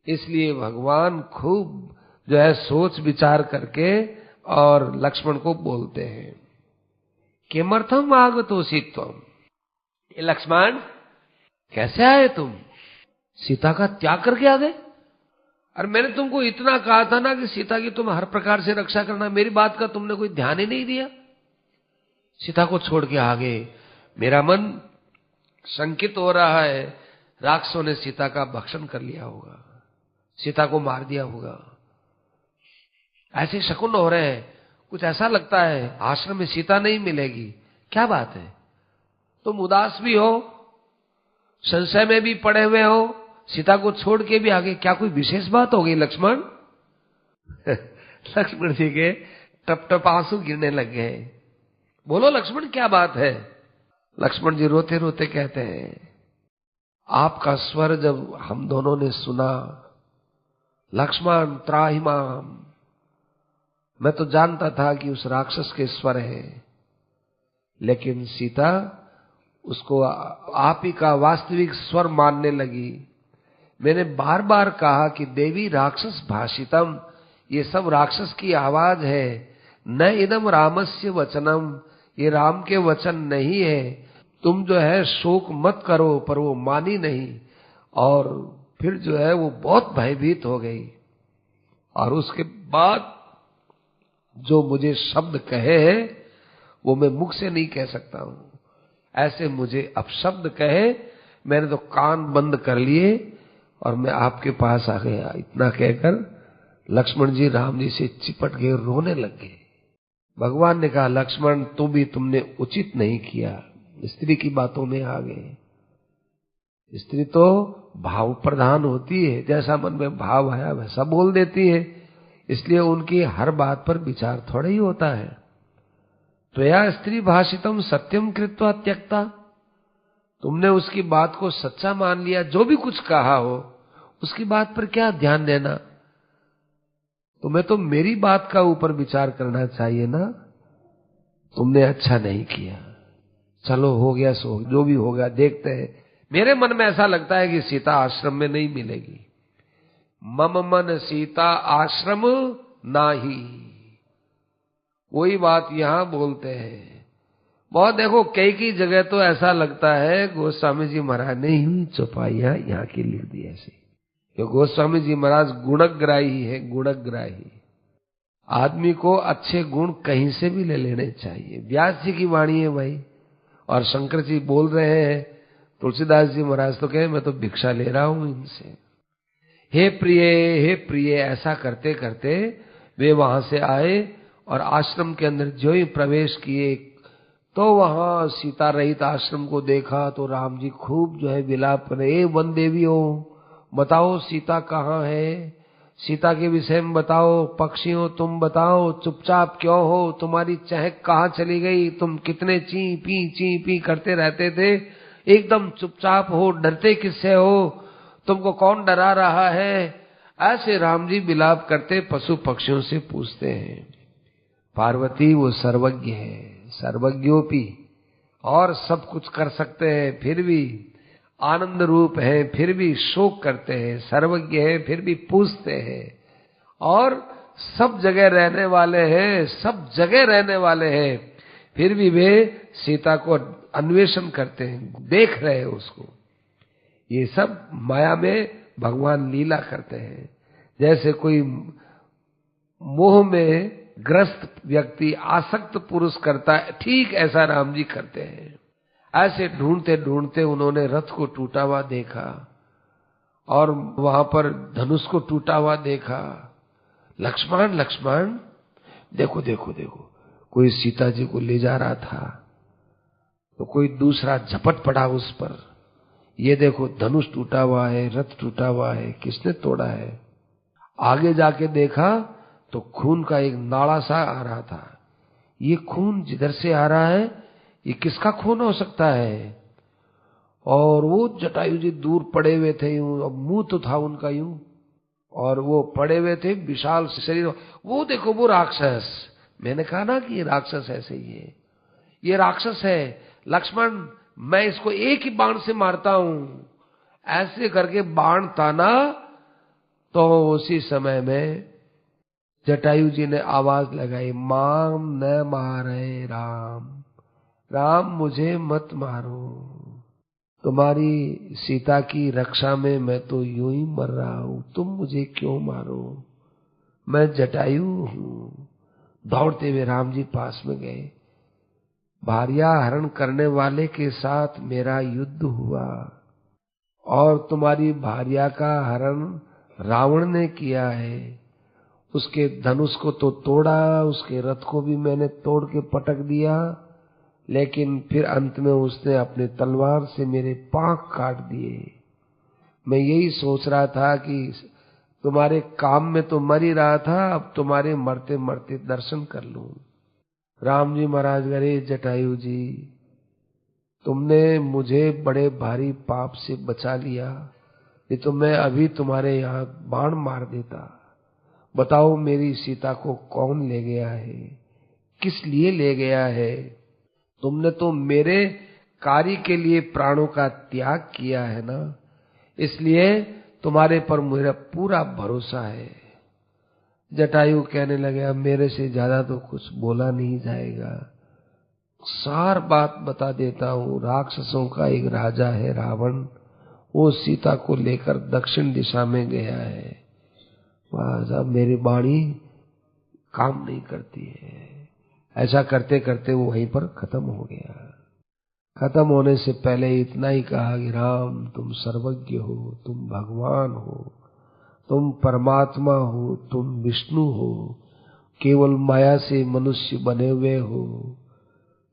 इसलिए भगवान खूब जो है सोच विचार करके और लक्ष्मण को बोलते हैं, किमर्थम आगतोसि त्वम, लक्ष्मण कैसे आए तुम, सीता का त्याग करके आ गए। और मैंने तुमको इतना कहा था ना कि सीता की तुम हर प्रकार से रक्षा करना, मेरी बात का तुमने कोई ध्यान ही नहीं दिया, सीता को छोड़ के आ गए। मेरा मन शंकित हो रहा है, राक्षसों ने सीता का भक्षण कर लिया होगा, सीता को मार दिया होगा, ऐसे शकुन हो रहे हैं। कुछ ऐसा लगता है आश्रम में सीता नहीं मिलेगी, क्या बात है, तुम उदास भी हो, संशय में भी पड़े हुए हो, सीता को छोड़ के भी आगे, क्या कोई विशेष बात हो गई लक्ष्मण? लक्ष्मण जी के टप टप आंसू गिरने लग गए। बोलो लक्ष्मण क्या बात है? लक्ष्मण जी रोते रोते कहते हैं, आपका स्वर जब हम दोनों ने सुना, लक्ष्मण त्राहि माम, मैं तो जानता था कि उस राक्षस के स्वर है, लेकिन सीता उसको आप ही का वास्तविक स्वर मानने लगी। मैंने बार बार कहा कि देवी राक्षस भाषितम, ये सब राक्षस की आवाज है, न इदम रामस्य वचनम, ये राम के वचन नहीं है, तुम जो है शोक मत करो। पर वो मानी नहीं, और फिर जो है वो बहुत भयभीत हो गई। और उसके बाद जो मुझे शब्द कहे हैं वो मैं मुख से नहीं कह सकता हूं, ऐसे मुझे अपशब्द कहे, मैंने तो कान बंद कर लिए और मैं आपके पास आ गया। इतना कहकर लक्ष्मण जी राम जी से चिपट गए, रोने लग गए। भगवान ने कहा, लक्ष्मण तुमने उचित नहीं किया, स्त्री की बातों में आ गए। स्त्री तो भाव प्रधान होती है, जैसा मन में भाव आया वैसा बोल देती है, इसलिए उनकी हर बात पर विचार थोड़ा ही होता है। त्वया स्त्री भाषितम सत्यम कृत्वा त्यक्ता, तुमने उसकी बात को सच्चा मान लिया, जो भी कुछ कहा हो उसकी बात पर क्या ध्यान देना, तुम्हें तो मेरी बात का ऊपर विचार करना चाहिए ना। तुमने अच्छा नहीं किया, चलो हो गया सो, जो भी होगा देखते हैं। मेरे मन में ऐसा लगता है कि सीता आश्रम में नहीं मिलेगी। मम मन सीता आश्रम नाही, वही बात यहां बोलते हैं। बहुत देखो, कई की जगह तो ऐसा लगता है गोस्वामी जी महाराज ने ही चौपाइयां यहाँ की लिख दी ऐसे, कि गोस्वामी जी महाराज गुणग्राही है, गुणग्राही। आदमी को अच्छे गुण कहीं से भी ले लेने चाहिए। व्यास जी की वाणी है भाई, और शंकर जी बोल रहे हैं, तुलसीदास जी महाराज तो कहे मैं तो भिक्षा ले रहा हूं इनसे। हे प्रिय, ऐसा करते करते वे वहां से आए और आश्रम के अंदर जो ही प्रवेश किए तो वहां सीता रहित आश्रम को देखा तो राम जी खूब जो है विलाप करे, वन देवियों बताओ सीता कहाँ है, सीता के विषय में बताओ, पक्षियों तुम बताओ चुपचाप क्यों हो, तुम्हारी चहक कहाँ चली गई, तुम कितने ची पी करते रहते थे, एकदम चुपचाप हो, डरते किससे हो, तुमको कौन डरा रहा है। ऐसे राम जी विलाप करते पशु पक्षियों से पूछते हैं। पार्वती वो सर्वज्ञ है, सर्वज्ञोपी, और सब कुछ कर सकते हैं, फिर भी आनंद रूप है, फिर भी शोक करते हैं, सर्वज्ञ है फिर भी पूछते हैं, और सब जगह रहने वाले हैं, सब जगह रहने वाले हैं, फिर भी वे सीता को अन्वेषण करते हैं, देख रहे हैं उसको। ये सब माया में भगवान लीला करते हैं। जैसे कोई मोह में ग्रस्त व्यक्ति आसक्त पुरुष करता है, ठीक ऐसा राम जी करते हैं। ऐसे ढूंढते ढूंढते उन्होंने रथ को टूटा हुआ देखा और वहां पर धनुष को टूटा हुआ देखा। लक्ष्मण लक्ष्मण देखो देखो देखो, कोई सीता जी को ले जा रहा था तो कोई दूसरा झपट पड़ा उस पर, ये देखो धनुष टूटा हुआ है, रथ टूटा हुआ है, किसने तोड़ा है। आगे जाके देखा तो खून का एक नाड़ा सा आ रहा था। ये खून जिधर से आ रहा है ये किसका खून हो सकता है। और वो जटायु जी दूर पड़े हुए थे यूं, अब मुंह तो था उनका यूं, और वो पड़े हुए थे विशाल शरीर। वो देखो वो राक्षस, मैंने कहा ना कि ये राक्षस ऐसे ही है, ये राक्षस है। लक्ष्मण मैं इसको एक ही बाण से मारता हूं। ऐसे करके बाण ताना तो उसी समय में जटायु जी ने आवाज लगाई, माम न मारे राम, राम मुझे मत मारो, तुम्हारी सीता की रक्षा में मैं तो यूं ही मर रहा हूं, तुम मुझे क्यों मारो, मैं जटायु हूं। दौड़ते हुए राम जी पास में गए। भार्या हरण करने वाले के साथ मेरा युद्ध हुआ और तुम्हारी भार्या का हरण रावण ने किया है। उसके धनुष को तो तोड़ा, उसके रथ को भी मैंने तोड़ के पटक दिया, लेकिन फिर अंत में उसने अपने तलवार से मेरे पांख काट दिए। मैं यही सोच रहा था कि तुम्हारे काम में तो मर ही रहा था, अब तुम्हारे मरते मरते दर्शन कर लूं। राम जी महाराज, अरे जटायु जी, तुमने मुझे बड़े भारी पाप से बचा लिया, ये तो मैं अभी तुम्हारे यहाँ बाण मार देता। बताओ मेरी सीता को कौन ले गया है, किस लिए ले गया है? तुमने तो मेरे कार्य के लिए प्राणों का त्याग किया है ना, इसलिए तुम्हारे पर मेरा पूरा भरोसा है। जटायु कहने लगे, अब मेरे से ज्यादा तो कुछ बोला नहीं जाएगा, सार बात बता देता हूं। राक्षसों का एक राजा है रावण, वो सीता को लेकर दक्षिण दिशा में गया है। साहब मेरी वाणी काम नहीं करती है। ऐसा करते करते वो वहीं पर खत्म हो गया। खत्म होने से पहले इतना ही कहा कि राम तुम सर्वज्ञ हो, तुम भगवान हो, तुम परमात्मा हो, तुम विष्णु हो, केवल माया से मनुष्य बने हुए हो।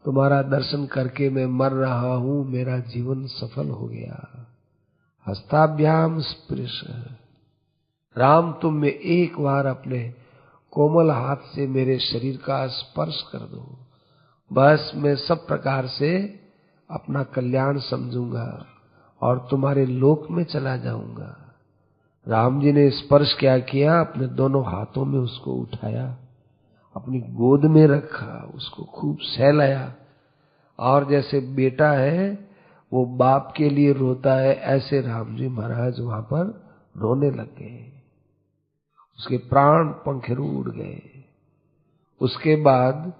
तुम्हारा दर्शन करके मैं मर रहा हूं, मेरा जीवन सफल हो गया। हस्ताभ्याम स्पृश, राम तुम में एक बार अपने कोमल हाथ से मेरे शरीर का स्पर्श कर दो, बस मैं सब प्रकार से अपना कल्याण समझूंगा और तुम्हारे लोक में चला जाऊंगा। राम जी ने स्पर्श क्या किया, अपने दोनों हाथों में उसको उठाया, अपनी गोद में रखा, उसको खूब सहलाया और जैसे बेटा है वो बाप के लिए रोता है, ऐसे राम जी महाराज वहां पर रोने लग गए। उसके प्राण पंखेरु उड़ गए। उसके बाद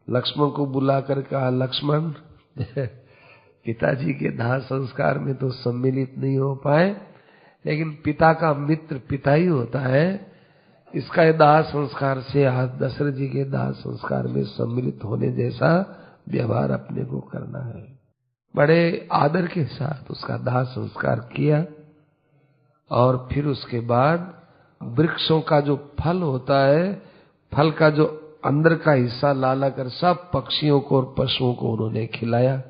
लक्ष्मण को बुलाकर कहा, लक्ष्मण पिताजी के दाह संस्कार में तो सम्मिलित नहीं हो पाए, लेकिन पिता का मित्र पिता ही होता है, इसका दाह संस्कार से आज दशरथ जी के दाह संस्कार में सम्मिलित होने जैसा व्यवहार अपने को करना है। बड़े आदर के साथ उसका दाह संस्कार किया और फिर उसके बाद वृक्षों का जो फल होता है, फल का जो अंदर का हिस्सा ला ला कर सब पक्षियों को और पशुओं को उन्होंने खिलाया।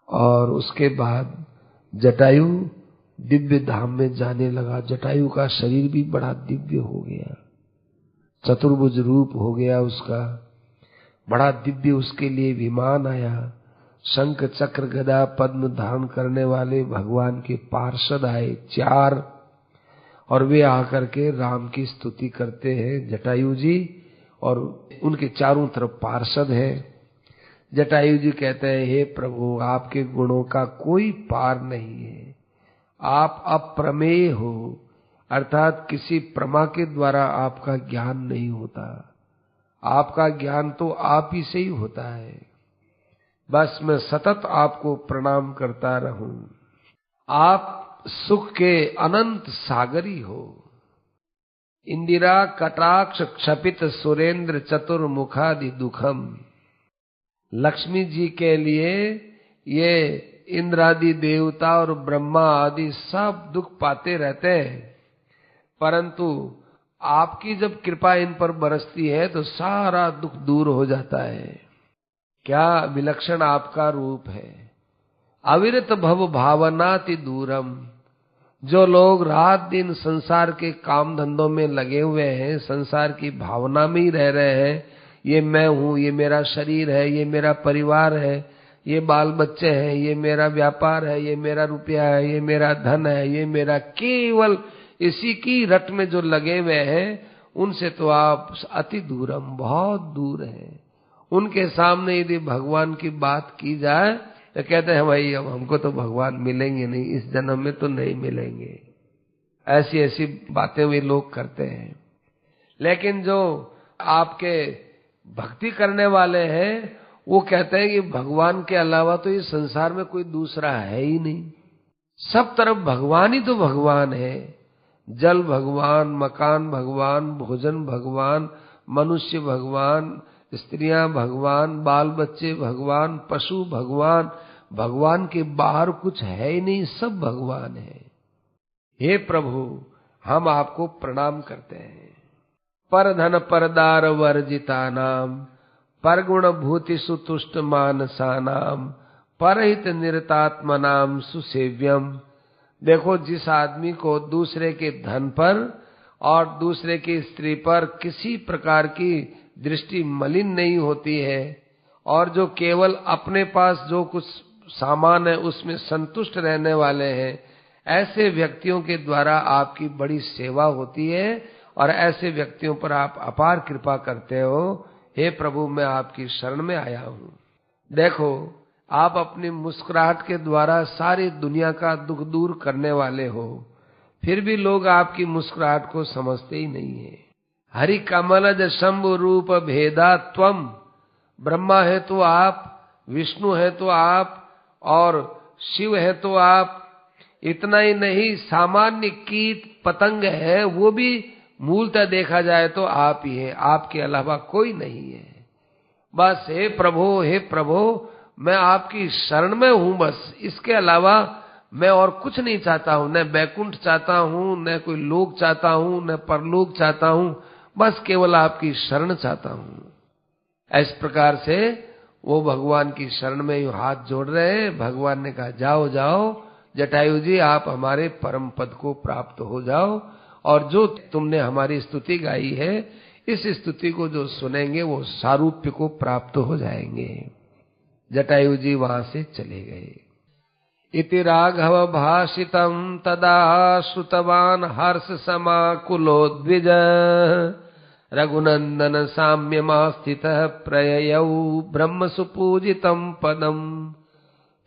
और उसके बाद जटायु दिव्य धाम में जाने लगा। जटायु का शरीर भी बड़ा दिव्य हो गया, चतुर्भुज रूप हो गया उसका, बड़ा दिव्य उसके लिए विमान आया। शंख चक्र गदा पद्म धारण करने वाले भगवान के पार्षद आए 4, और वे आकर के राम की स्तुति करते हैं जटायु जी, और उनके चारों तरफ पार्षद हैं। जटायु जी कहते हैं, हे प्रभु आपके गुणों का कोई पार नहीं है, आप अप्रमेय हो, अर्थात किसी प्रमा के द्वारा आपका ज्ञान नहीं होता, आपका ज्ञान तो आप ही से ही होता है। बस मैं सतत आपको प्रणाम करता रहूं। आप सुख के अनंत सागरी हो। इंदिरा कटाक्ष क्षपित सुरेंद्र चतुर्मुखादि दुखम। लक्ष्मी जी के लिए ये इंद्रादि देवता और ब्रह्मा आदि सब दुख पाते रहते हैं, परंतु आपकी जब कृपा इन पर बरसती है तो सारा दुख दूर हो जाता है। क्या विलक्षण आपका रूप है। अविरत भव भावनाति दूरम। जो लोग रात दिन संसार के काम धंधों में लगे हुए हैं, संसार की भावना में ही रह रहे हैं, ये मैं हूं, ये मेरा शरीर है, ये मेरा परिवार है, ये बाल बच्चे हैं, ये मेरा व्यापार है, ये मेरा रुपया है, ये मेरा धन है, ये मेरा, केवल इसी की रट में जो लगे हुए हैं, उनसे तो आप अति दूरम, बहुत दूर हैं। उनके सामने यदि भगवान की बात की जाए तो कहते हैं भाई अब हमको तो भगवान मिलेंगे नहीं, इस जन्म में तो नहीं मिलेंगे। ऐसी ऐसी बातें वे लोग करते हैं। लेकिन जो आपके भक्ति करने वाले हैं वो कहते हैं कि भगवान के अलावा तो इस संसार में कोई दूसरा है ही नहीं, सब तरफ भगवान ही तो भगवान है। जल भगवान, मकान भगवान, भोजन भगवान, मनुष्य भगवान, स्त्रियां भगवान, बाल बच्चे भगवान, पशु भगवान, भगवान के बाहर कुछ है ही नहीं, सब भगवान है। हे प्रभु, हम आपको प्रणाम करते हैं। पर धन परदार वर्जिता नाम, पर गुण भूति सुतुष्ट मानसानाम, परहित निरतात्मनाम सुसेव्यम। देखो, जिस आदमी को दूसरे के धन पर और दूसरे की स्त्री पर किसी प्रकार की दृष्टि मलिन नहीं होती है और जो केवल अपने पास जो कुछ सामान है उसमें संतुष्ट रहने वाले हैं, ऐसे व्यक्तियों के द्वारा आपकी बड़ी सेवा होती है और ऐसे व्यक्तियों पर आप अपार कृपा करते हो। हे प्रभु, मैं आपकी शरण में आया हूँ। देखो, आप अपनी मुस्कुराहट के द्वारा सारी दुनिया का दुख दूर करने वाले हो, फिर भी लोग आपकी मुस्कुराहट को समझते ही नहीं है। हरि कमलज शंभु रूप भेदा त्वम, ब्रह्मा है तो आप, विष्णु है तो आप और शिव है तो आप। इतना ही नहीं, सामान्य कीट पतंग है वो भी मूलतः देखा जाए तो आप ही है, आपके अलावा कोई नहीं है। बस हे प्रभु, मैं आपकी शरण में हूँ, बस इसके अलावा मैं और कुछ नहीं चाहता हूँ। न बैकुंठ चाहता हूँ, न कोई लोक चाहता हूँ, न परलोक चाहता हूँ, बस केवल आपकी शरण चाहता हूँ। इस प्रकार से वो भगवान की शरण में यूं हाथ जोड़ रहे हैं। भगवान ने कहा, जाओ जाओ जटायु जी, आप हमारे परम पद को प्राप्त हो जाओ, और जो तुमने हमारी स्तुति गाई है, इस स्तुति को जो सुनेंगे वो सारूप्य को प्राप्त हो जाएंगे। जटायु जी वहां से चले गए। इति राघव भाषितम तदा श्रुतवान हर्ष समाकुलो द्विज, रघुनंदन साम्यमास्थितः प्रययौ ब्रह्म सुपूजितम पदम।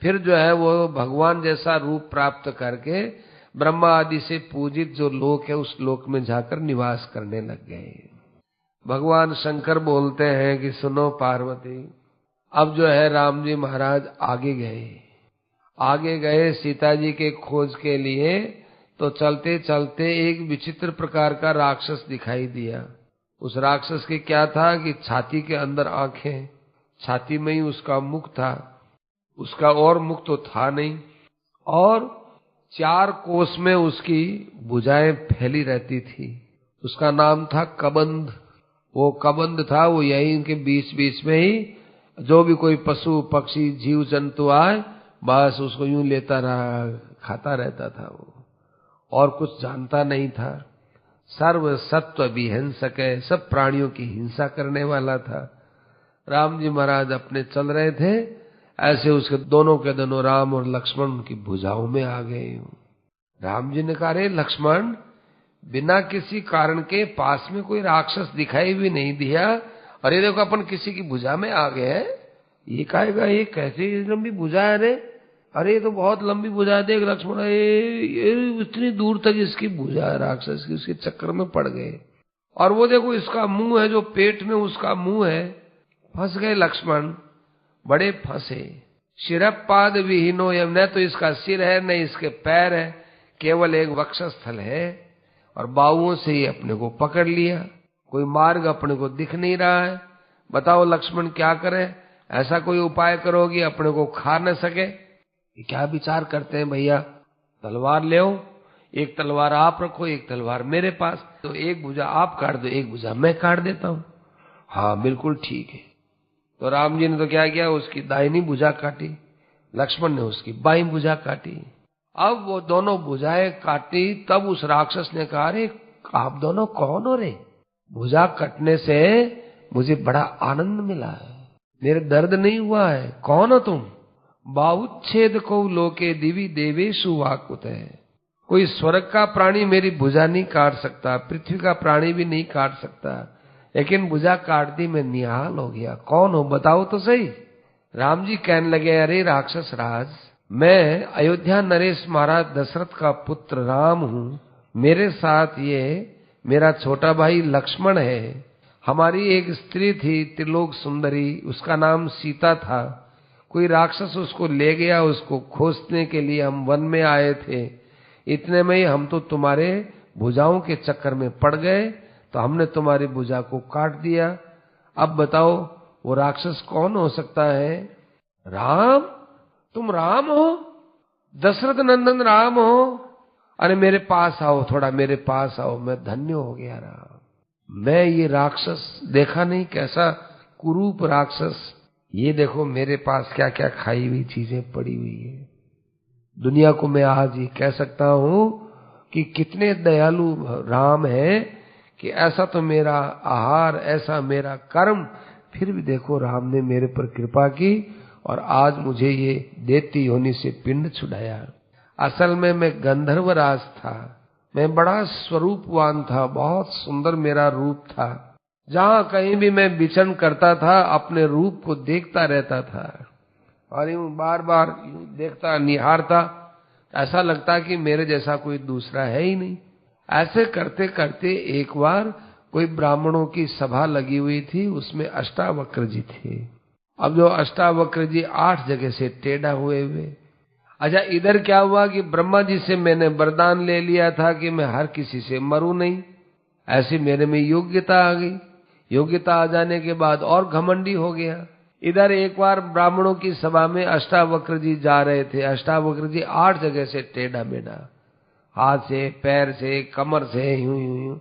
फिर जो है वो भगवान जैसा रूप प्राप्त करके ब्रह्मा आदि से पूजित जो लोक है उस लोक में जाकर निवास करने लग गए। भगवान शंकर बोलते हैं कि सुनो पार्वती, अब जो है राम जी महाराज आगे गए सीता जी के खोज के लिए। तो चलते चलते एक विचित्र प्रकार का राक्षस दिखाई दिया। उस राक्षस के क्या था कि छाती के अंदर आंखें, छाती में ही उसका मुख था, उसका और मुख तो था नहीं, और 4 कोस में उसकी भुजाएं फैली रहती थी। उसका नाम था कबंध। वो कबंध था, वो यही इनके बीच बीच में ही जो भी कोई पशु पक्षी जीव जंतु आए बस उसको यूं लेता रहा, खाता रहता था वो, और कुछ जानता नहीं था। सर्व सत्व विहिंसक है, सब प्राणियों की हिंसा करने वाला था। राम जी महाराज अपने चल रहे थे, ऐसे उसके दोनों के दोनों राम और लक्ष्मण उनकी भुजाओं में आ गए। राम जी ने कहा, रे लक्ष्मण, बिना किसी कारण के पास में कोई राक्षस दिखाई भी नहीं दिया और ये देखो अपन किसी की भुजा में आ गए हैं। ये कहेगा ये कैसी लंबी भुजा है रे, अरे ये तो बहुत लंबी भुजा है, देख लक्ष्मण ये इतनी दूर तक इसकी भुजा है राक्षस की, उसके चक्कर में पड़ गए। और वो देखो इसका मुंह है, जो पेट में उसका मुंह है। फंस गए लक्ष्मण, बड़े फंसे। शिरपाद विहीनो, न तो इसका सिर है न इसके पैर है, केवल एक वक्षस्थल है और बाहुओं से ही अपने को पकड़ लिया। कोई मार्ग अपने को दिख नहीं रहा है। बताओ लक्ष्मण क्या करें? ऐसा कोई उपाय करो कि अपने को खा न सके। क्या विचार करते हैं भैया? तलवार ले आओ, एक तलवार आप रखो, एक तलवार मेरे पास, तो एक भुजा आप काट दो, एक भुजा मैं काट देता हूँ। हाँ बिल्कुल ठीक है। तो राम जी ने तो क्या किया, उसकी दाहिनी भुजा काटी, लक्ष्मण ने उसकी बाईं भुजा काटी। अब वो दोनों भुजाएं काटी, तब उस राक्षस ने कहा, अरे आप दोनों कौन हो रे? भुजा कटने से मुझे बड़ा आनंद मिला है, मेरे दर्द नहीं हुआ है। कौन हो तुम? बाहुच्छेद को लोके दिवी देवेशु वाकुत है। कोई स्वर्ग का प्राणी मेरी भुजा नहीं काट सकता, पृथ्वी का प्राणी भी नहीं काट सकता, लेकिन भुजा काट दी, मैं निहाल हो गया। कौन हो बताओ तो सही। राम जी कहने लगे, अरे राक्षस राज, मैं अयोध्या नरेश महाराज दशरथ का पुत्र राम हूँ, मेरे साथ ये मेरा छोटा भाई लक्ष्मण है। हमारी एक स्त्री थी त्रिलोक सुंदरी, उसका नाम सीता था। कोई राक्षस उसको ले गया, उसको खोजने के लिए हम वन में आए थे। इतने में ही हम तो तुम्हारे भुजाओं के चक्कर में पड़ गए, तो हमने तुम्हारी भुजा को काट दिया। अब बताओ वो राक्षस कौन हो सकता है? राम? तुम राम हो? दशरथ नंदन राम हो? अरे मेरे पास आओ, थोड़ा मेरे पास आओ। मैं धन्य हो गया राम। मैं ये राक्षस देखा नहीं, कैसा कुरूप राक्षस। ये देखो मेरे पास क्या क्या खाई हुई चीजें पड़ी हुई है। दुनिया को मैं आज ये कह सकता हूं कि कितने दयालु राम है कि ऐसा तो मेरा आहार, ऐसा मेरा कर्म, फिर भी देखो राम ने मेरे पर कृपा की और आज मुझे ये देती योनि से पिंड छुड़ाया। असल में मैं गंधर्वराज था, मैं बड़ा स्वरूपवान था, बहुत सुंदर मेरा रूप था। जहां कहीं भी मैं विचरण करता था अपने रूप को देखता रहता था और यूं बार बार देखता, निहारता, ऐसा लगता कि मेरे जैसा कोई दूसरा है ही नहीं। ऐसे करते करते एक बार कोई ब्राह्मणों की सभा लगी हुई थी, उसमें अष्टावक्र जी थे। अब जो अष्टावक्र जी 8 जगह से टेढ़ा हुए। अच्छा, इधर क्या हुआ कि ब्रह्मा जी से मैंने वरदान ले लिया था कि मैं हर किसी से मरूं नहीं। ऐसी मेरे में योग्यता आ गई। योग्यता आ जाने के बाद और घमंडी हो गया। इधर एक बार ब्राह्मणों की सभा में अष्टावक्र जी जा रहे थे। अष्टावक्र जी 8 जगह से टेढ़ा मेढ़ा, हाथ से, पैर से, कमर से, यूं यूं यूं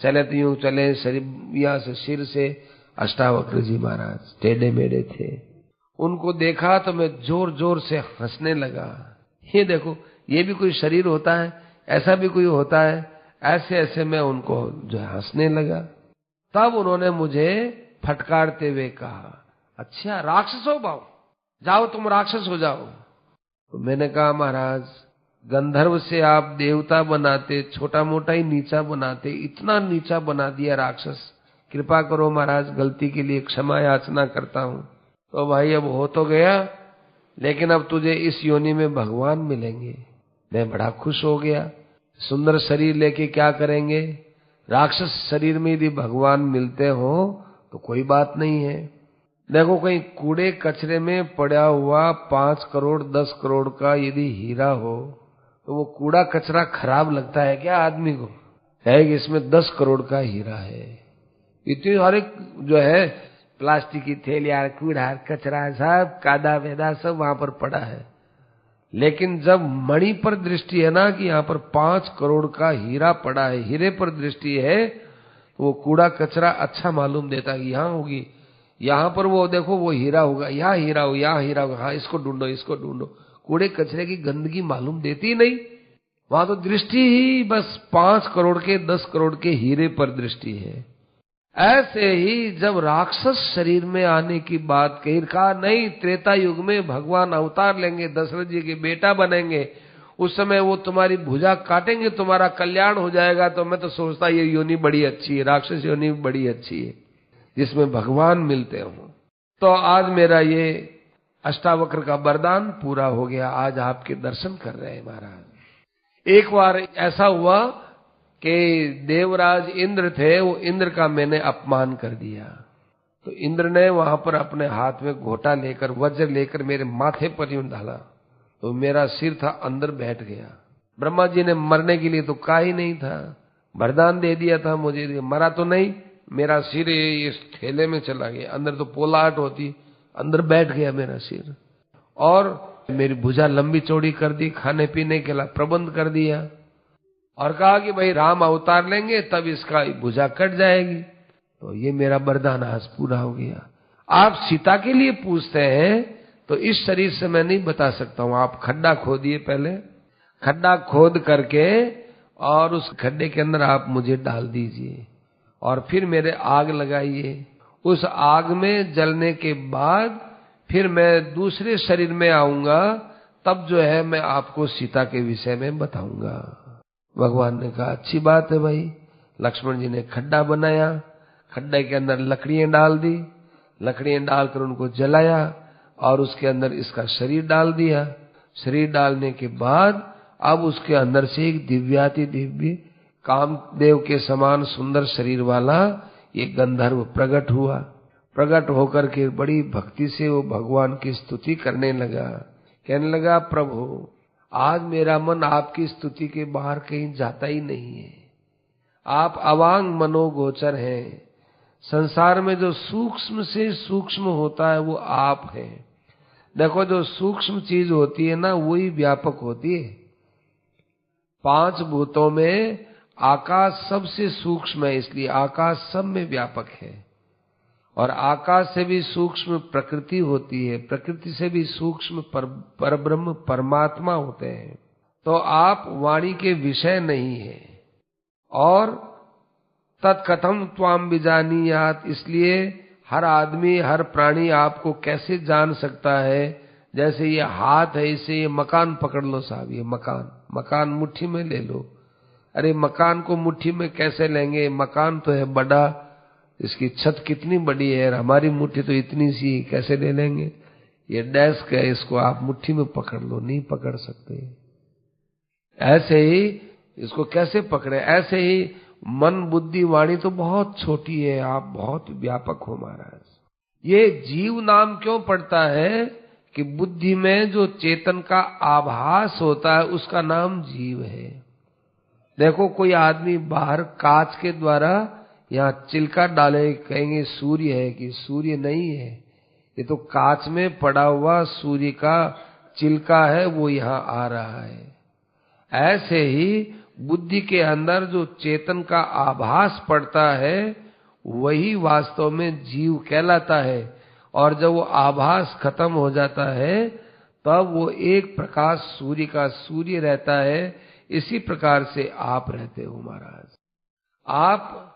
चले तो यूं चले, शरीर यहाँ से सिर से। अष्टावक्र जी महाराज टेढ़े मेढ़े थे। उनको देखा तो मैं जोर जोर से हंसने लगा। ये देखो, ये भी कोई शरीर होता है, ऐसा भी कोई होता है। ऐसे ऐसे मैं उनको जो है हंसने लगा। तब उन्होंने मुझे फटकारते हुए कहा, अच्छा राक्षस हो भाव, जाओ तुम राक्षस हो जाओ। तो मैंने कहा महाराज, गंधर्व से आप देवता बनाते, छोटा मोटा ही नीचा बनाते, इतना नीचा बना दिया राक्षस। कृपा करो महाराज, गलती के लिए क्षमा याचना करता हूं। तो भाई अब हो तो गया, लेकिन अब तुझे इस योनि में भगवान मिलेंगे। मैं बड़ा खुश हो गया। सुंदर शरीर लेके क्या करेंगे? राक्षस शरीर में यदि भगवान मिलते हो तो कोई बात नहीं है। देखो, कहीं कूड़े कचरे में पड़ा हुआ 5 करोड़ 10 करोड़ का यदि हीरा हो तो वो कूड़ा कचरा खराब लगता है क्या आदमी को? है कि इसमें 10 करोड़ का हीरा है। इतनी हर एक जो है प्लास्टिक की थैलियां, कूड़ा कचरा, सब कादा वेदा सब वहां पर पड़ा है। लेकिन जब मणि पर दृष्टि है ना कि यहाँ पर 5 करोड़ का हीरा पड़ा है, हीरे पर दृष्टि है, तो वो कूड़ा कचरा अच्छा मालूम देता है। यहाँ होगी, यहाँ पर वो देखो वो हीरा होगा, यहाँ हीरा हो, यहाँ हीरा होगा, हाँ इसको ढूंढो, इसको ढूंढो। कूड़े कचरे की गंदगी मालूम देती नहीं। वहां तो दृष्टि ही बस 5 करोड़ के 10 करोड़ के हीरे पर दृष्टि है। ऐसे ही जब राक्षस शरीर में आने की बात कही, कहा नहीं, त्रेता युग में भगवान अवतार लेंगे, दशरथ जी के बेटा बनेंगे, उस समय वो तुम्हारी भुजा काटेंगे, तुम्हारा कल्याण हो जाएगा। तो मैं तो सोचता ये योनि बड़ी अच्छी है, राक्षस योनि बड़ी अच्छी है जिसमें भगवान मिलते हो। तो आज मेरा ये अष्टावक्र का वरदान पूरा हो गया। आज आपके दर्शन कर रहे हैं महाराज। एक बार ऐसा हुआ कि देवराज इंद्र थे, वो इंद्र का मैंने अपमान कर दिया। तो इंद्र ने वहां पर अपने हाथ में घोटा लेकर, वज्र लेकर मेरे माथे पर यूं डाला, तो मेरा सिर था अंदर बैठ गया। ब्रह्मा जी ने मरने के लिए तो कहा ही नहीं था, वरदान दे दिया था मुझे, मरा तो नहीं, मेरा सिर इस थैले में चला गया, अंदर तो पोलाट होती, अंदर बैठ गया मेरा सिर। और मेरी भुजा लंबी चौड़ी कर दी, खाने पीने के लिए प्रबंध कर दिया और कहा कि भाई राम अवतार लेंगे तब इसका भुजा कट जाएगी। तो ये मेरा वरदान आज पूरा हो गया। आप सीता के लिए पूछते हैं तो इस शरीर से मैं नहीं बता सकता हूं। आप खड्डा खोदिए, पहले खड्डा खोद करके और उस खड्डे के अंदर आप मुझे डाल दीजिए और फिर मेरे आग लगाइए। उस आग में जलने के बाद फिर मैं दूसरे शरीर में आऊंगा, तब जो है मैं आपको सीता के विषय में बताऊंगा। भगवान ने कहा अच्छी बात है भाई। लक्ष्मण जी ने खड्डा बनाया, खड्डे के अंदर लकड़ियां डाल दी, लकड़ियां डालकर उनको जलाया और उसके अंदर इसका शरीर डाल दिया। शरीर डालने के बाद अब उसके अंदर से एक दिव्याति दिव्य कामदेव के समान सुंदर शरीर वाला ये गंधर्व प्रकट हुआ। प्रकट होकर के बड़ी भक्ति से वो भगवान की स्तुति करने लगा। कहने लगा, प्रभु आज मेरा मन आपकी स्तुति के बाहर कहीं जाता ही नहीं है। आप अवांग मनोगोचर हैं। संसार में जो सूक्ष्म से सूक्ष्म होता है वो आप हैं। देखो, जो सूक्ष्म चीज होती है ना, वही व्यापक होती है। 5 भूतों में आकाश सबसे सूक्ष्म है, इसलिए आकाश सब में व्यापक है। और आकाश से भी सूक्ष्म प्रकृति होती है, प्रकृति से भी सूक्ष्म परब्रह्म परमात्मा होते हैं। तो आप वाणी के विषय नहीं है। और तत्कथम त्वाम विजानीयात, इसलिए हर आदमी हर प्राणी आपको कैसे जान सकता है। जैसे ये हाथ है, इसे ये मकान पकड़ लो साहब, ये मकान मुट्ठी में ले लो। अरे मकान को मुट्ठी में कैसे लेंगे, मकान तो है बड़ा, इसकी छत कितनी बड़ी है, हमारी मुट्ठी तो इतनी सी, कैसे ले लेंगे। ये डेस्क है, इसको आप मुट्ठी में पकड़ लो, नहीं पकड़ सकते। ऐसे ही इसको कैसे पकड़े। ऐसे ही मन बुद्धि वाणी तो बहुत छोटी है, आप बहुत व्यापक हो महाराज। ये जीव नाम क्यों पड़ता है कि बुद्धि में जो चेतन का आभास होता है उसका नाम जीव है। देखो, कोई आदमी बाहर कांच के द्वारा यहाँ चिल्का डाले, कहेंगे सूर्य है, कि सूर्य नहीं है, ये तो कांच में पड़ा हुआ सूर्य का चिल्का है, वो यहाँ आ रहा है। ऐसे ही बुद्धि के अंदर जो चेतन का आभास पड़ता है वही वास्तव में जीव कहलाता है। और जब वो आभास खत्म हो जाता है तब वो एक प्रकाश सूर्य का सूर्य रहता है। इसी प्रकार से आप रहते हो महाराज। आप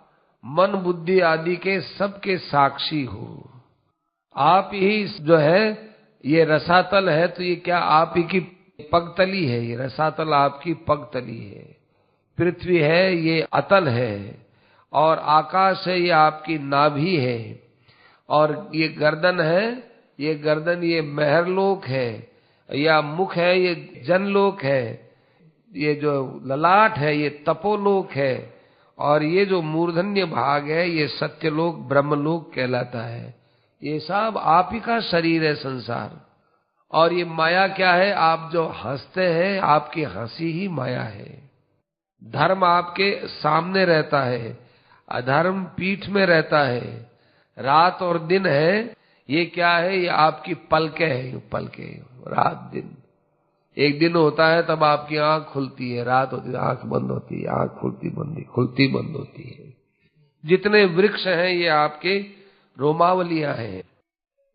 मन बुद्धि आदि के सबके साक्षी हो। आप ही जो है, ये रसातल है तो ये क्या आप ही की पगतली है, ये रसातल आपकी पगतली है। पृथ्वी है, ये अतल है। और आकाश है, ये आपकी नाभि है। और ये गर्दन है, ये गर्दन ये महरलोक है, या मुख है ये जनलोक है, ये जो ललाट है ये तपोलोक है, और ये जो मूर्धन्य भाग है ये सत्यलोक ब्रह्मलोक कहलाता है। ये सब आप ही का शरीर है संसार। और ये माया क्या है, आप जो हंसते हैं आपकी हंसी ही माया है। धर्म आपके सामने रहता है, अधर्म पीठ में रहता है। रात और दिन है, ये क्या है, ये आपकी पलकें हैं, पलकें, रात दिन। एक दिन होता है तब आपकी आंख खुलती है, रात होती है आंख बंद होती है, आंख खुलती बंद होती है। जितने वृक्ष हैं ये आपके रोमावलियां हैं।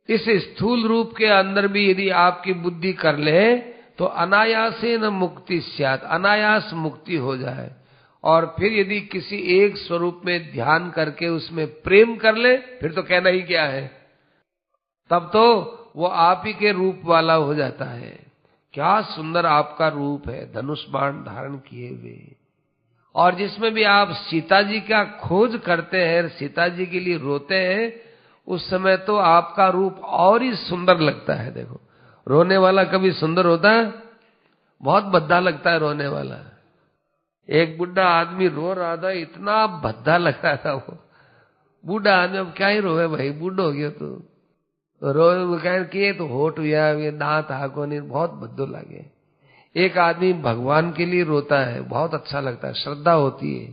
इस स्थूल रूप के अंदर भी यदि आपकी बुद्धि कर ले तो अनायासेन मुक्ति स्यात्, अनायास मुक्ति हो जाए। और फिर यदि किसी एक स्वरूप में ध्यान करके उसमें प्रेम कर ले, फिर तो कहना ही क्या है, तब तो वो आप ही के रूप वाला हो जाता है। क्या सुंदर आपका रूप है, धनुष बाण धारण किए हुए। और जिसमें भी आप सीता जी का खोज करते हैं, सीता जी के लिए रोते हैं, उस समय तो आपका रूप और ही सुंदर लगता है। देखो, रोने वाला कभी सुंदर होता है? बहुत भद्दा लगता है रोने वाला। एक बुढ़ा आदमी रो रहा था, इतना भद्दा लग रहा था वो बूढ़ा आदमी। अब क्या ही रोए भाई, बूढ़ो हो गया तो रो किए तो होठ हुआ, ये दांत हाको नहीं, बहुत भद्दो लगे। एक आदमी भगवान के लिए रोता है, बहुत अच्छा लगता है, श्रद्धा होती है,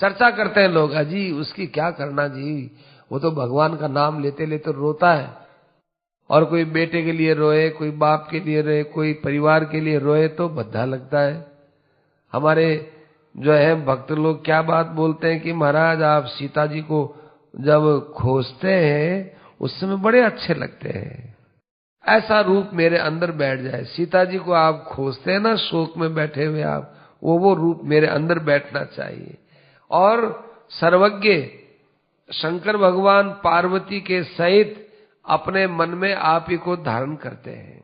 चर्चा करते हैं लोग, अजी उसकी क्या करना जी, वो तो भगवान का नाम लेते लेते रोता है। और कोई बेटे के लिए रोए, कोई बाप के लिए रोए, कोई परिवार के लिए रोए तो भद्दा लगता है। हमारे जो है भक्त लोग क्या बात बोलते हैं कि महाराज आप सीता जी को जब खोजते हैं उस समय बड़े अच्छे लगते हैं, ऐसा रूप मेरे अंदर बैठ जाए। सीता जी को आप खोजते हैं ना, शोक में बैठे हुए आप, वो रूप मेरे अंदर बैठना चाहिए। और सर्वज्ञ शंकर भगवान पार्वती के सहित अपने मन में आप ही को धारण करते हैं।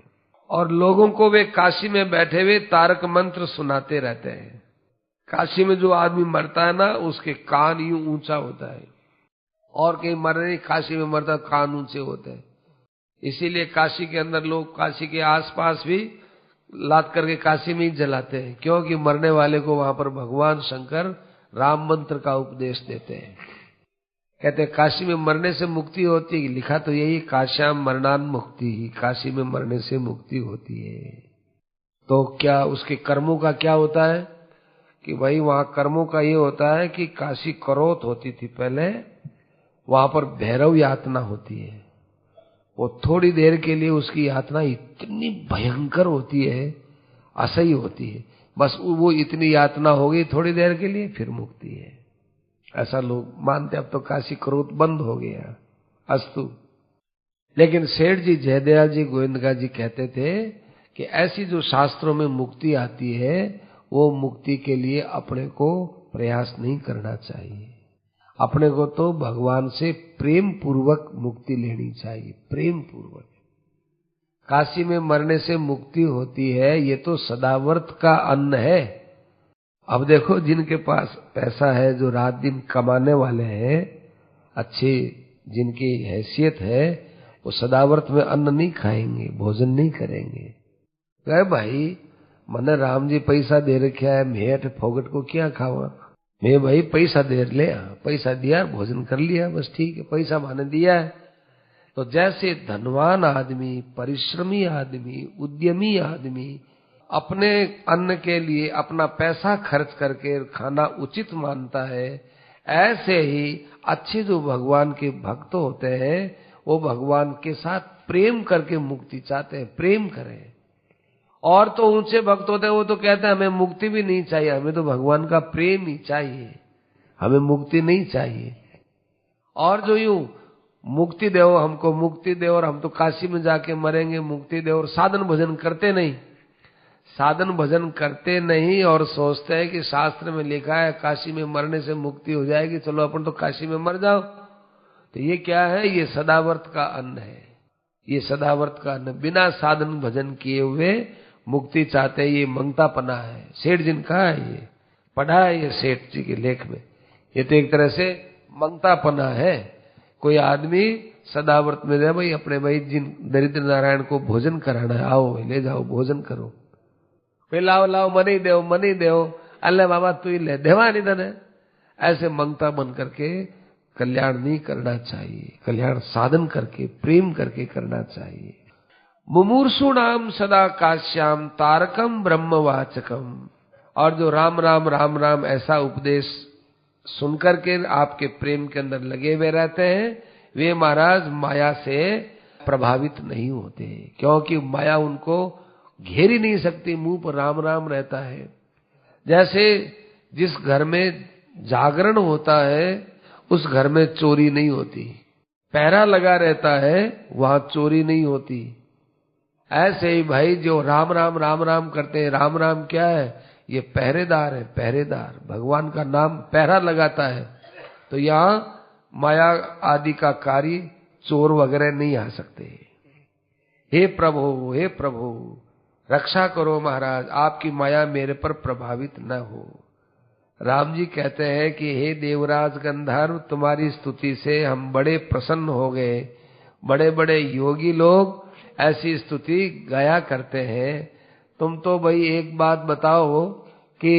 और लोगों को वे काशी में बैठे हुए तारक मंत्र सुनाते रहते हैं। काशी में जो आदमी मरता है ना, उसके कान यूं ऊंचा होता है, और कहीं मरने नहीं, काशी में मरता कान ऊंचे होते हैं। इसीलिए काशी के अंदर लोग काशी के आसपास भी लाद करके काशी में ही जलाते हैं, क्योंकि मरने वाले को वहां पर भगवान शंकर राम मंत्र का उपदेश देते हैं। कहते हैं काशी में मरने से मुक्ति होती है। लिखा तो यही, काश्याम मरणान मुक्ति ही, काशी में मरने से मुक्ति होती है। तो क्या उसके कर्मों का क्या होता है कि भाई वहां कर्मों का ये होता है कि काशी करोत होती थी पहले, वहां पर भैरव यातना होती है। वो थोड़ी देर के लिए उसकी यातना इतनी भयंकर होती है, असह्य होती है। बस वो इतनी यातना हो गई थोड़ी देर के लिए, फिर मुक्ति है, ऐसा लोग मानते। अब तो काशी क्रोध बंद हो गया, अस्तु। लेकिन सेठ जी जयदयाल जी गोविंदगा जी कहते थे कि ऐसी जो शास्त्रों में मुक्ति आती है, वो मुक्ति के लिए अपने को प्रयास नहीं करना चाहिए। अपने को तो भगवान से प्रेम पूर्वक मुक्ति लेनी चाहिए, प्रेम पूर्वक। काशी में मरने से मुक्ति होती है, ये तो सदावर्त का अन्न है। अब देखो, जिनके पास पैसा है, जो रात दिन कमाने वाले हैं, अच्छे जिनकी हैसियत है, वो सदावर्त में अन्न नहीं खाएंगे, भोजन नहीं करेंगे। कहे भाई मने राम जी पैसा दे रखा है, मेट फोगट को क्या खावा, मैं भाई पैसा दे ले, पैसा दिया, भोजन कर लिया, बस ठीक है, पैसा माने दिया है। तो जैसे धनवान आदमी, परिश्रमी आदमी, उद्यमी आदमी अपने अन्न के लिए अपना पैसा खर्च करके खाना उचित मानता है, ऐसे ही अच्छे जो भगवान के भक्त होते हैं, वो भगवान के साथ प्रेम करके मुक्ति चाहते हैं, प्रेम करें। और तो ऊंचे भक्त होते हैं, वो तो कहते हैं हमें मुक्ति भी नहीं चाहिए, हमें तो भगवान का प्रेम ही चाहिए, हमें मुक्ति नहीं चाहिए। और जो यूं मुक्ति दो, हमको मुक्ति दो, और हम तो काशी में जाके मरेंगे, मुक्ति दो, और साधन भजन करते नहीं, साधन भजन करते नहीं, और सोचते हैं कि शास्त्र में लिखा है काशी में मरने से मुक्ति हो जाएगी, चलो अपन तो काशी में मर जाओ। तो ये क्या है? ये सदावर्त का अन्न है, ये सदावर्त का अन्न। बिना साधन भजन किए हुए मुक्ति चाहते हैं, ये मंगतापना है। सेठ जिनका है, ये पढ़ा है ये सेठ जी के लेख में, ये तो एक तरह से मंगतापना है। कोई आदमी सदावर्त में जाए, भाई अपने भाई जिन दरिद्र नारायण को भोजन कराना है, आओ ले जाओ भोजन करो, भाई लाओ लाओ मनी देव, अल्लाह बाबा तू ही ले, देवा नहीं धन। ऐसे मंगता बन करके कल्याण नहीं करना चाहिए, कल्याण साधन करके प्रेम करके करना चाहिए। मुमूर्षु नाम सदा काश्याम तारकम ब्रह्मवाचकम। और जो राम राम राम राम ऐसा उपदेश सुनकर के आपके प्रेम के अंदर लगे हुए रहते हैं, वे महाराज माया से प्रभावित नहीं होते, क्योंकि माया उनको घेर ही नहीं सकती, मुंह पर राम राम रहता है। जैसे जिस घर में जागरण होता है, उस घर में चोरी नहीं होती, पहरा लगा रहता है, वहां चोरी नहीं होती। ऐसे ही भाई जो राम राम राम राम करते हैं, राम राम क्या है? ये पहरेदार है, पहरेदार, भगवान का नाम पहरा लगाता है। तो यहाँ माया आदि का कार्य चोर वगैरह नहीं आ सकते। हे प्रभु, हे प्रभु रक्षा करो महाराज, आपकी माया मेरे पर प्रभावित न हो। राम जी कहते हैं कि हे देवराज गंधर्व, तुम्हारी स्तुति से हम बड़े प्रसन्न हो गए। बड़े बड़े योगी लोग ऐसी स्तुति गाया करते हैं। तुम तो भाई एक बात बताओ कि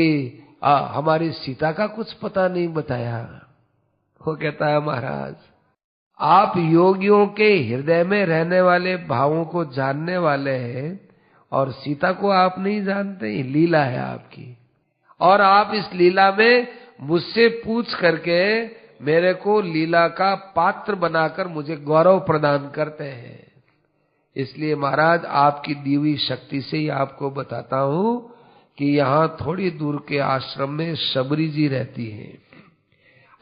हमारी सीता का कुछ पता नहीं बताया। वो कहता है महाराज, आप योगियों के हृदय में रहने वाले भावों को जानने वाले हैं, और सीता को आप नहीं जानते, लीला है आपकी। और आप इस लीला में मुझसे पूछ करके मेरे को लीला का पात्र बनाकर मुझे गौरव प्रदान करते हैं। इसलिए महाराज आपकी दी हुई शक्ति से ही आपको बताता हूं कि यहाँ थोड़ी दूर के आश्रम में शबरी जी रहती हैं।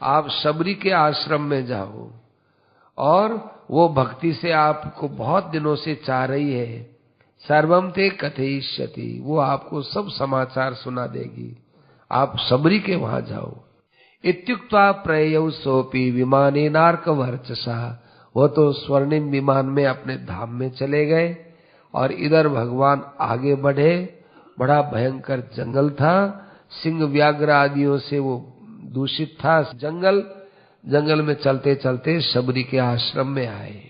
आप शबरी के आश्रम में जाओ, और वो भक्ति से आपको बहुत दिनों से चाह रही है। सर्वम ते कथयिष्यति, वो आपको सब समाचार सुना देगी। आप शबरी के वहां जाओ। इत्युक्त्वा प्रययौ सोपि विमानेनार्क वर्चसा, वो तो स्वर्णिम विमान में अपने धाम में चले गए। और इधर भगवान आगे बढ़े। बड़ा भयंकर जंगल था, सिंह व्याघ्र आदियों से वो दूषित था जंगल में चलते चलते शबरी के आश्रम में आए।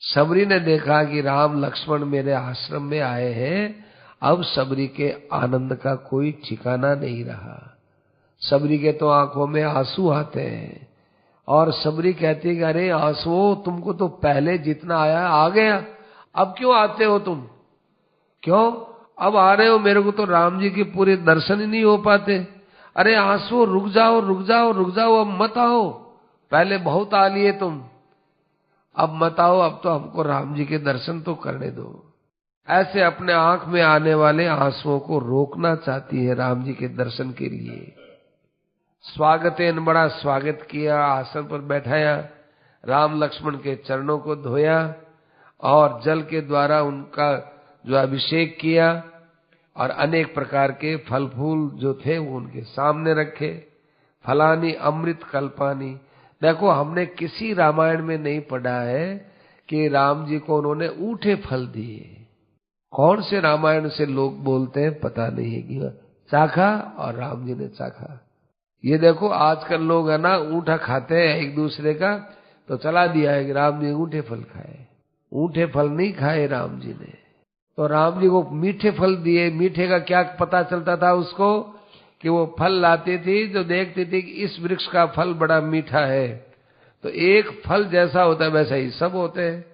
शबरी ने देखा कि राम लक्ष्मण मेरे आश्रम में आए हैं। अब शबरी के आनंद का कोई ठिकाना नहीं रहा। सबरी के तो आंखों में आंसू आते हैं और सबरी कहती है कि अरे आंसू, तुमको तो पहले जितना आया आ गया, अब क्यों आते हो तुम? क्यों अब आ रहे हो? मेरे को तो राम जी के पूरे दर्शन ही नहीं हो पाते। अरे आंसू, रुक जाओ रुक जाओ रुक जाओ, अब मत आओ, पहले बहुत आ लिए तुम, अब मत आओ, अब तो हमको राम जी के दर्शन तो करने दो। ऐसे अपने आंख में आने वाले आंसुओं को रोकना चाहती है राम जी के दर्शन के लिए। स्वागतेन, बड़ा स्वागत किया, आसन पर बैठाया, राम लक्ष्मण के चरणों को धोया और जल के द्वारा उनका जो अभिषेक किया और अनेक प्रकार के फल फूल जो थे वो उनके सामने रखे। फलानी अमृत कल्पानी, देखो हमने किसी रामायण में नहीं पढ़ा है कि राम जी को उन्होंने ऊठे फल दिए। कौन से रामायण से लोग बोलते हैं पता नहीं है कि चाखा और राम जी ने चाखा। ये देखो आजकल लोग है ना ऊँटा खाते हैं एक दूसरे का, तो चला दिया है कि राम जी ऊँटे फल खाए। ऊँटे फल नहीं खाए राम जी ने, तो राम जी को मीठे फल दिए। मीठे का क्या पता चलता था उसको कि वो फल लाती थी, जो देखती थी कि इस वृक्ष का फल बड़ा मीठा है, तो एक फल जैसा होता है वैसा ही सब होते हैं।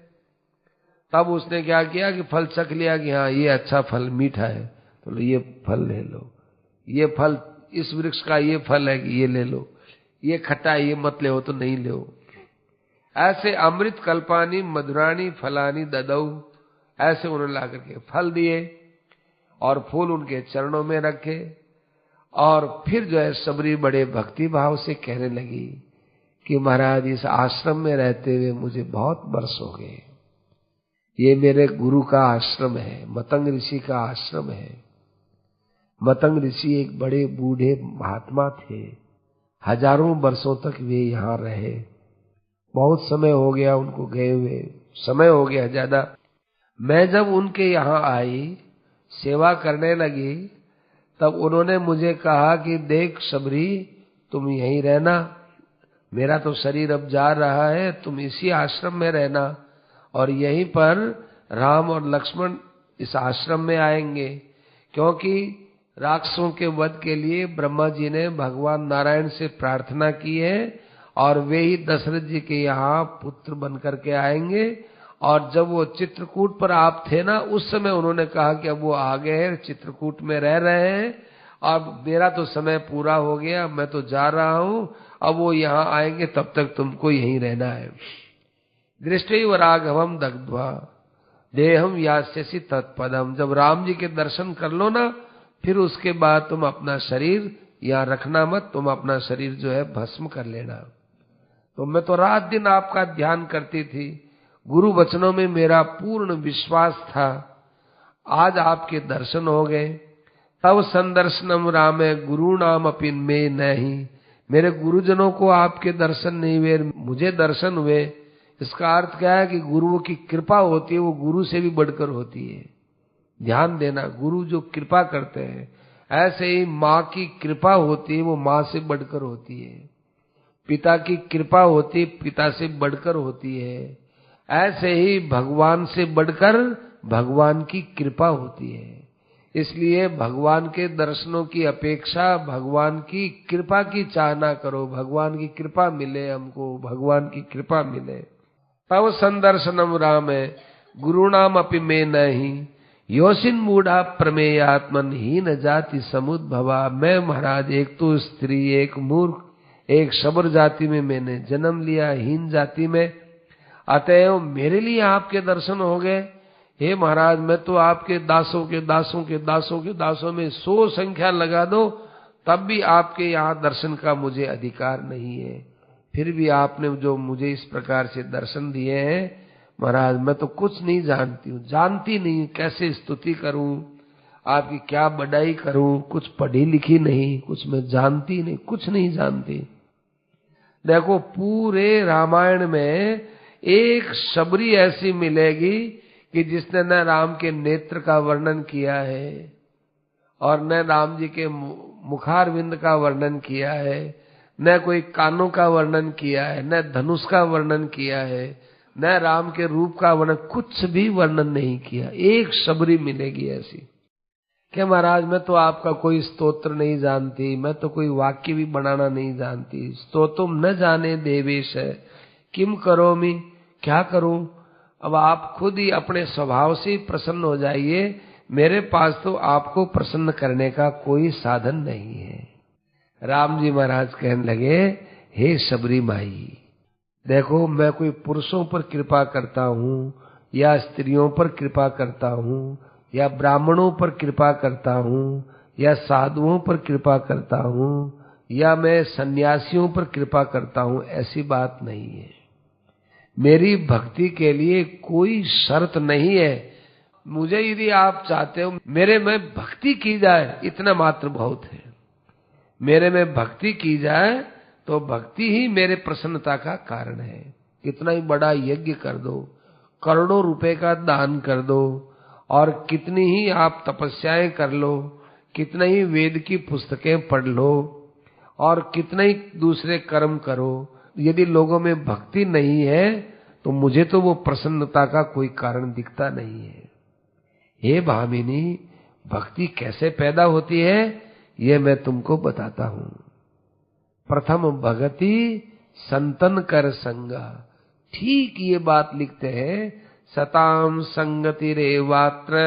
तब उसने क्या किया कि फल चख लिया कि हाँ ये अच्छा फल मीठा है, तो ये फल ले लो, ये फल इस वृक्ष का ये फल है कि ये ले लो, ये खट्टा है ये मत ले हो तो नहीं ले। ऐसे अमृत कल्पानी मधुरानी फलानी ददऊ, ऐसे उन्होंने ला करके फल दिए और फूल उनके चरणों में रखे। और फिर जो है सबरी बड़े भक्ति भाव से कहने लगी कि महाराज इस आश्रम में रहते हुए मुझे बहुत वर्ष हो गए, ये मेरे गुरु का आश्रम है, मतंग ऋषि का आश्रम है। मतंग ऋषि एक बड़े बूढ़े महात्मा थे, हजारों वर्षों तक वे यहाँ रहे। बहुत समय हो गया उनको गए हुए, समय हो गया ज्यादा। मैं जब उनके यहाँ आई, सेवा करने लगी, तब उन्होंने मुझे कहा कि देख सबरी, तुम यहीं रहना, मेरा तो शरीर अब जा रहा है, तुम इसी आश्रम में रहना और यहीं पर राम और लक्ष्मण इस आश्रम में आएंगे, क्योंकि राक्षसों के वध के लिए ब्रह्मा जी ने भगवान नारायण से प्रार्थना की है और वे ही दशरथ जी के यहाँ पुत्र बन करके आएंगे। और जब वो चित्रकूट पर आप थे ना, उस समय उन्होंने कहा कि अब वो आ गए हैं, चित्रकूट में रह रहे हैं, अब मेरा तो समय पूरा हो गया, मैं तो जा रहा हूँ, अब वो यहाँ आएंगे, तब तक तुमको यहीं रहना है। दृष्टैव राघवम दग्ध्वा देहम यास्यसि तत्पदम, जब राम जी के दर्शन कर लो ना, फिर उसके बाद तुम अपना शरीर यहाँ रखना मत, तुम अपना शरीर जो है भस्म कर लेना। तो मैं तो रात दिन आपका ध्यान करती थी, गुरु वचनों में मेरा पूर्ण विश्वास था, आज आपके दर्शन हो गए। तब संदर्शनम रामे गुरु नाम अपिन में नहीं, मेरे गुरुजनों को आपके दर्शन नहीं हुए, मुझे दर्शन हुए। इसका अर्थ क्या है कि गुरुओं की कृपा होती है, वो गुरु से भी बढ़कर होती है। ध्यान देना, गुरु जो कृपा करते हैं, ऐसे ही माँ की कृपा होती है, वो माँ से बढ़कर होती है। पिता की कृपा होती है, पिता से बढ़कर होती है। ऐसे ही भगवान से बढ़कर भगवान की कृपा होती है। इसलिए भगवान के दर्शनों की अपेक्षा भगवान की कृपा की चाहना करो, भगवान की कृपा मिले हमको, भगवान की कृपा मिले। तव संदर्शनम राम गुरुणाम अपि में नहीं, योसिन मूढ़ा प्रमेयात्मन ही न जाति समुद्भवा। मैं महाराज एक तो स्त्री, एक मूर्ख, एक शबर जाति में मैंने जन्म लिया, हीन जाति में, अतएव मेरे लिए आपके दर्शन हो गए। हे महाराज, मैं तो आपके दासों के दासों के दासों के दासों में 100 संख्या लगा दो, तब भी आपके यहाँ दर्शन का मुझे अधिकार नहीं है। फिर भी आपने जो मुझे इस प्रकार से दर्शन दिए हैं महाराज, मैं तो कुछ नहीं जानती हूँ, जानती नहीं कैसे स्तुति करूं, आपकी क्या बड़ाई करूं, कुछ पढ़ी लिखी नहीं, कुछ मैं जानती नहीं, कुछ नहीं जानती। देखो पूरे रामायण में एक शबरी ऐसी मिलेगी कि जिसने न राम के नेत्र का वर्णन किया है और न राम जी के मुखारविंद का वर्णन किया है, न कोई कानों का वर्णन किया है, न धनुष का वर्णन किया है, न राम के रूप का वर्णन, कुछ भी वर्णन नहीं किया। एक शबरी मिलेगी ऐसी कि महाराज मैं तो आपका कोई स्तोत्र नहीं जानती, मैं तो कोई वाक्य भी बनाना नहीं जानती। स्तोत्रम न जाने देवेश, किम करोमि, क्या करूं। अब आप खुद ही अपने स्वभाव से ही प्रसन्न हो जाइए, मेरे पास तो आपको प्रसन्न करने का कोई साधन नहीं है। राम जी महाराज कहने लगे, हे सबरी माई, देखो मैं कोई पुरुषों पर कृपा करता हूँ या स्त्रियों पर कृपा करता हूँ या ब्राह्मणों पर कृपा करता हूँ या साधुओं पर कृपा करता हूँ या मैं सन्यासियों पर कृपा करता हूँ, ऐसी बात नहीं है। मेरी भक्ति के लिए कोई शर्त नहीं है। मुझे यदि आप चाहते हो मेरे में भक्ति की जाए, इतना मात्र बहुत है। मेरे में भक्ति की जाए तो भक्ति ही मेरे प्रसन्नता का कारण है। कितना ही बड़ा यज्ञ कर दो, करोड़ों रुपए का दान कर दो, और कितनी ही आप तपस्याएं कर लो, कितना ही वेद की पुस्तकें पढ़ लो, और कितना ही दूसरे कर्म करो, यदि लोगों में भक्ति नहीं है तो मुझे तो वो प्रसन्नता का कोई कारण दिखता नहीं है। हे भामिनी, भक्ति कैसे पैदा होती है ये मैं तुमको बताता हूं। प्रथम भगति संतन कर संगा, ठीक ये बात लिखते हैं, सताम संगति रेवात्र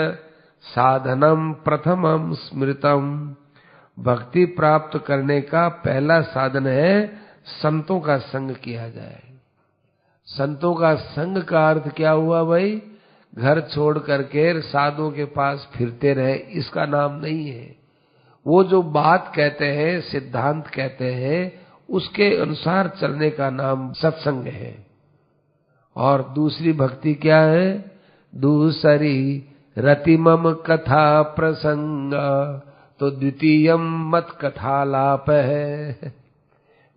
साधनम प्रथमम स्मृतम। भक्ति प्राप्त करने का पहला साधन है संतों का संग किया जाए। संतों का संग का अर्थ क्या हुआ भाई? घर छोड़ करके साधुओं के पास फिरते रहे, इसका नाम नहीं है। वो जो बात कहते हैं, सिद्धांत कहते हैं, उसके अनुसार चलने का नाम सत्संग है। और दूसरी भक्ति क्या है? दूसरी रतिमम कथा प्रसंग, तो द्वितीयम मत कथालाप है।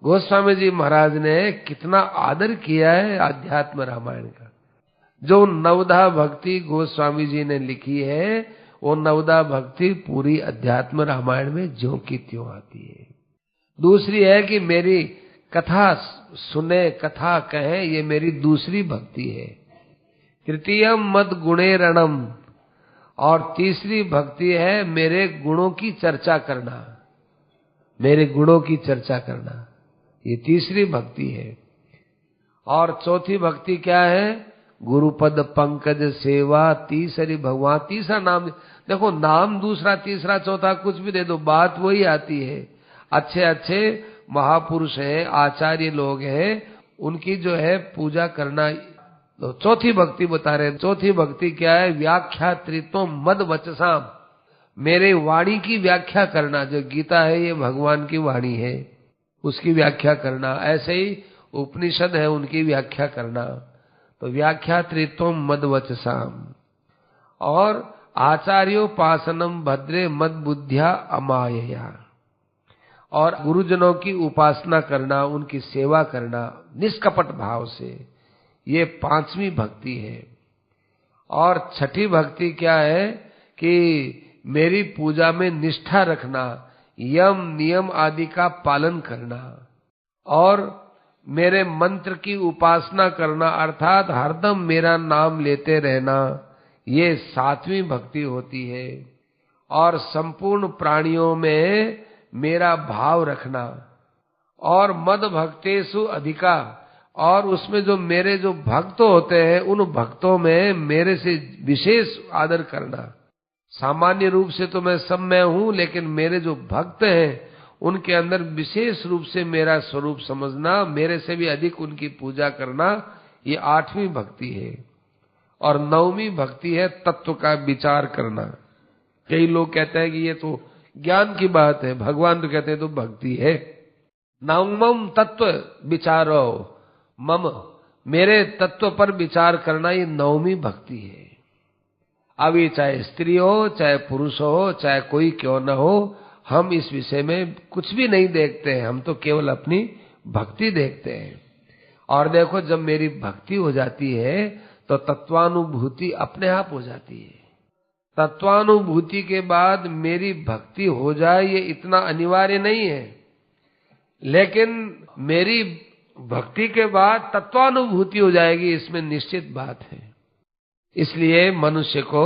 गोस्वामी जी महाराज ने कितना आदर किया है आध्यात्म रामायण का। जो नवधा भक्ति गोस्वामी जी ने लिखी है, वो नवधा भक्ति पूरी अध्यात्म रामायण में ज्यों की त्यों आती है। दूसरी है कि मेरी कथा सुने, कथा कहें, ये मेरी दूसरी भक्ति है। तृतीयम मद गुणे रणम, और तीसरी भक्ति है मेरे गुणों की चर्चा करना, मेरे गुणों की चर्चा करना, ये तीसरी भक्ति है। और चौथी भक्ति क्या है? गुरुपद पंकज सेवा, तीसरी भगवान, तीसरा नाम। देखो नाम दूसरा तीसरा चौथा कुछ भी दे दो, बात वही आती है। अच्छे अच्छे महापुरुष हैं, आचार्य लोग हैं, उनकी जो है पूजा करना। तो चौथी भक्ति बता रहे हैं। चौथी भक्ति क्या है? व्याख्या त्रित्व मद वचसाम, मेरे वाणी की व्याख्या करना। जो गीता है ये भगवान की वाणी है, उसकी व्याख्या करना। ऐसे ही उपनिषद है, उनकी व्याख्या करना। तो व्याख्या त्रित्व मद वचसाम। और आचार्योपासनम भद्रे मद बुद्ध्या अमायया, और गुरुजनों की उपासना करना, उनकी सेवा करना निष्कपट भाव से, ये पांचवी भक्ति है। और छठी भक्ति क्या है? कि मेरी पूजा में निष्ठा रखना, यम नियम आदि का पालन करना, और मेरे मंत्र की उपासना करना, अर्थात हरदम मेरा नाम लेते रहना, ये सातवीं भक्ति होती है। और संपूर्ण प्राणियों में मेरा भाव रखना, और मद भक्तेषु अधिका, और उसमें जो मेरे जो भक्त होते हैं उन भक्तों में मेरे से विशेष आदर करना। सामान्य रूप से तो मैं सब में हूं, लेकिन मेरे जो भक्त हैं उनके अंदर विशेष रूप से मेरा स्वरूप समझना, मेरे से भी अधिक उनकी पूजा करना, ये आठवीं भक्ति है। और नौवीं भक्ति है तत्व का विचार करना। कई लोग कहते हैं कि ये तो ज्ञान की बात है, भगवान तो कहते हैं तो भक्ति है। नवमम तत्व विचारो मम, मेरे तत्व पर विचार करना, ये नौवीं भक्ति है। अब ये चाहे स्त्री हो, चाहे पुरुष हो, चाहे कोई क्यों न हो, हम इस विषय में कुछ भी नहीं देखते हैं, हम तो केवल अपनी भक्ति देखते हैं। और देखो जब मेरी भक्ति हो जाती है तो तत्वानुभूति अपने आप हो जाती है। तत्वानुभूति के बाद मेरी भक्ति हो जाए ये इतना अनिवार्य नहीं है, लेकिन मेरी भक्ति के बाद तत्वानुभूति हो जाएगी, इसमें निश्चित बात है। इसलिए मनुष्य को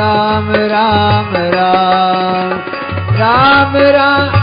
राम राम राम राम राम